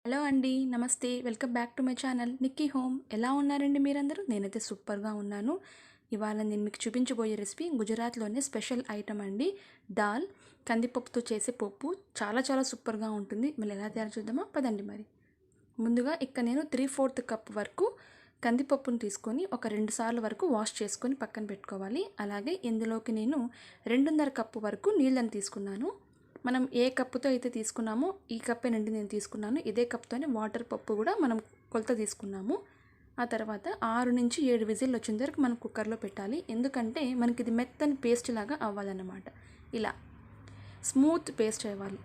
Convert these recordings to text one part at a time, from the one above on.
Hello అండి, నమస్తే. Welcome back to my channel Nikki home. ఎలా ఉన్నారండి మీరందరూ? నేనైతే సూపర్గా ఉన్నాను. ఇవాళ నేను మీకు చూపించబోయే రెసిపీ గుజరాత్లోనే స్పెషల్ ఐటమ్ అండి. దాల్ కందిపప్పుతో చేసే పప్పు చాలా చాలా సూపర్గా ఉంటుంది. మళ్ళీ ఎలా తయారు చూద్దామా పదండి. మరి ముందుగా ఇక్కడ నేను 3/4 కప్ వరకు కందిపప్పును తీసుకొని ఒక 2 సార్లు వరకు వాష్ చేసుకొని పక్కన పెట్టుకోవాలి. అలాగే ఇందులోకి నేను 2.5 కప్పు వరకు నీళ్ళని తీసుకున్నాను. మనం ఏ కప్పుతో అయితే తీసుకున్నామో ఈ కప్పే నుండి నేను తీసుకున్నాను. ఇదే కప్తోనే వాటర్ పప్పు కూడా మనం కొలత తీసుకున్నాము. ఆ తర్వాత 6 నుంచి 7 విజిల్లు వచ్చేంత వరకు మనం కుక్కర్లో పెట్టాలి. ఎందుకంటే మనకి ఇది మెత్తని పేస్ట్ లాగా అవ్వాలన్నమాట. ఇలా స్మూత్ పేస్ట్ అవ్వాలి.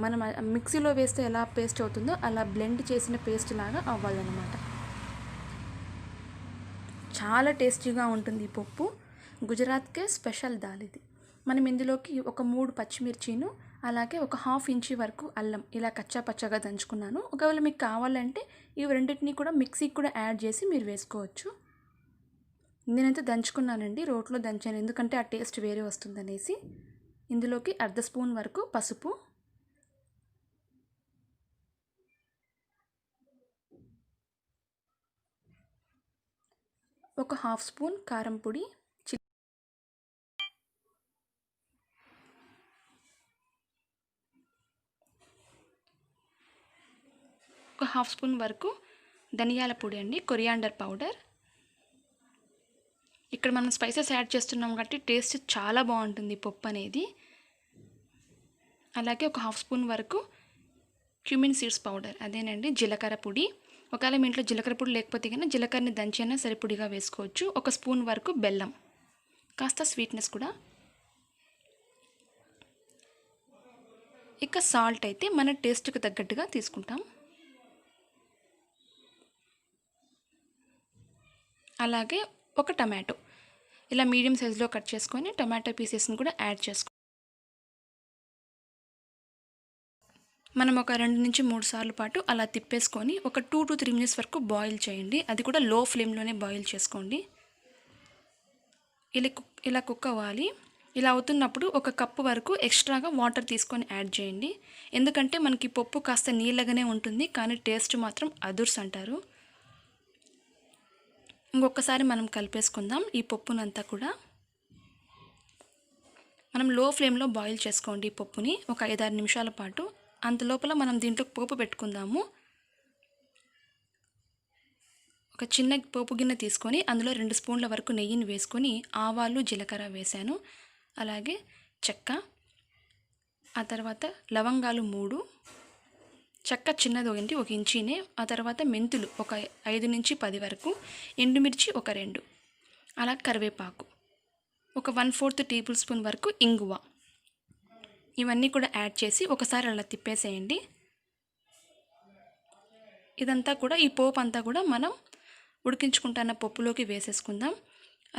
మనం మిక్సీలో వేస్తే ఎలా పేస్ట్ అవుతుందో అలా బ్లెండ్ చేసిన పేస్ట్ లాగా అవ్వాలన్నమాట. చాలా టేస్టీగా ఉంటుంది ఈ పప్పు. గుజరాత్కే స్పెషల్ దాల్ ఇది. మనం ఇందులోకి ఒక 3 పచ్చిమిర్చిను అలాగే ఒక 1/2 ఇంచి వరకు అల్లం ఇలా కచ్చా పచ్చగా దంచుకున్నాను. ఒకవేళ మీకు కావాలంటే ఇవి రెండింటిని కూడా మిక్సీకి కూడా యాడ్ చేసి మీరు వేసుకోవచ్చు. నేనైతే దంచుకున్నానండి, రోట్లో దంచాను, ఎందుకంటే ఆ టేస్ట్ వేరే వస్తుందనేసి. ఇందులోకి 1/2 స్పూన్ వరకు పసుపు, ఒక 1/2 స్పూన్ కారం పొడి, ఒక 1/2 స్పూన్ వరకు ధనియాల పొడి అండి, కొరియాండర్ పౌడర్. ఇక్కడ మనం స్పైసెస్ యాడ్ చేస్తున్నాం కాబట్టి టేస్ట్ చాలా బాగుంటుంది పప్పు అనేది. అలాగే ఒక 1/2 స్పూన్ వరకు క్యూమిన్ సీడ్స్ పౌడర్, అదేనండి జీలకర్ర పొడి. ఒకవేళ మీ ఇంట్లో జీలకర్ర పొడి లేకపోతే కన్నా జీలకర్రని దంచైనా సరిపొడిగా వేసుకోవచ్చు. ఒక స్పూన్ వరకు బెల్లం, కాస్త స్వీట్నెస్ కూడా. ఇక సాల్ట్ అయితే మన టేస్ట్కి తగ్గట్టుగా తీసుకుంటాం. అలాగే ఒక టమాటో ఇలా మీడియం సైజులో కట్ చేసుకొని టమాటో పీసెస్ని కూడా యాడ్ చేసుకో. మనం ఒక 2 నుంచి 3 సార్లు పాటు అలా తిప్పేసుకొని ఒక 2 to 3 మినిట్స్ వరకు బాయిల్ చేయండి. అది కూడా లో ఫ్లేమ్లోనే బాయిల్ చేసుకోండి. ఇలా కుక్ అవ్వాలి. ఇలా అవుతున్నప్పుడు ఒక కప్పు వరకు ఎక్స్ట్రాగా వాటర్ తీసుకొని యాడ్ చేయండి. ఎందుకంటే మనకి పప్పు కాస్త నీళ్ళగానే ఉంటుంది, కానీ టేస్ట్ మాత్రం అదుర్స్ అంటారు. ఇంకొకసారి మనం కలిపేసుకుందాం ఈ పప్పునంతా కూడా. మనం లో ఫ్లేమ్లో బాయిల్ చేసుకోండి ఈ పప్పుని ఒక 5-6 నిమిషాల పాటు. అంతలోపల మనం దీంట్లో పోపు పెట్టుకుందాము. ఒక చిన్న పోపు గిన్నె తీసుకొని అందులో 2 స్పూన్ల వరకు నెయ్యిని వేసుకొని ఆవాలు జీలకర్ర వేసాను. అలాగే చెక్క, ఆ తర్వాత లవంగాలు 3, చెక్క చిన్నది ఒక ఇంచినే. ఆ తర్వాత మెంతులు ఒక 5 నుంచి 10 వరకు, ఎండుమిర్చి ఒక 2, అలా కరివేపాకు ఒక 1/4 టేబుల్ స్పూన్ వరకు ఇంగువ. ఇవన్నీ కూడా యాడ్ చేసి ఒకసారి అలా తిప్పేసేయండి. ఇదంతా కూడా ఈ పోపు అంతా కూడా మనం ఉడికించుకుంటున్న పప్పులోకి వేసేసుకుందాం.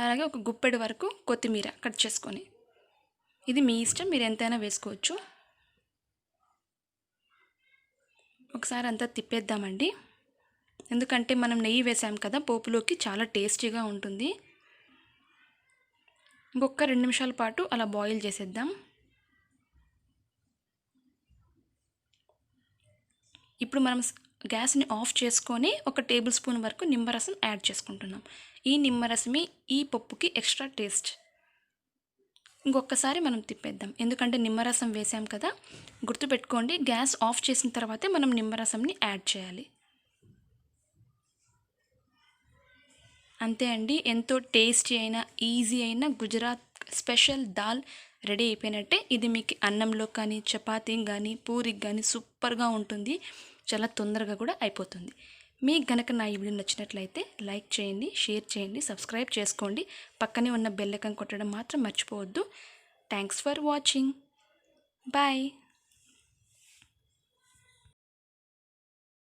అలాగే ఒక గుప్పెడు వరకు కొత్తిమీర కట్ చేసుకొని, ఇది మీ ఇష్టం, మీరు ఎంతైనా వేసుకోవచ్చు. ఒకసారి అంతా తిప్పేద్దామండి, ఎందుకంటే మనం నెయ్యి వేసాం కదా పోపులోకి, చాలా టేస్టీగా ఉంటుంది. ఇంకొక 2 నిమిషాల పాటు అలా బాయిల్ చేసేద్దాం. ఇప్పుడు మనం గ్యాస్ని ఆఫ్ చేసుకొని ఒక టేబుల్ స్పూన్ వరకు నిమ్మరసం యాడ్ చేసుకుంటున్నాం. ఈ నిమ్మరసమే ఈ పప్పుకి ఎక్స్ట్రా టేస్ట్. ఇంకొకసారి మనం తిప్పేద్దాం, ఎందుకంటే నిమ్మరసం వేసాం కదా. గుర్తుపెట్టుకోండి, గ్యాస్ ఆఫ్ చేసిన తర్వాతే మనం నిమ్మరసంని యాడ్ చేయాలి. అంతే అండి, ఎంతో టేస్టీ అయిన ఈజీ అయిన గుజరాత్ స్పెషల్ దాల్ రెడీ అయిపోయినట్టే. ఇది మీకు అన్నంలో కానీ చపాతీకి కానీ పూరికి కానీ సూపర్గా ఉంటుంది. చాలా తొందరగా కూడా అయిపోతుంది. మీకు గనక నా ఈ వీడియో నచ్చినట్లయితే లైక్ చేయండి, షేర్ చేయండి, సబ్స్క్రైబ్ చేసుకోండి. పక్కనే ఉన్న బెల్ ఐకాన్ కొట్టడం మాత్రం మర్చిపోవద్దు. Thanks for watching. బాయ్.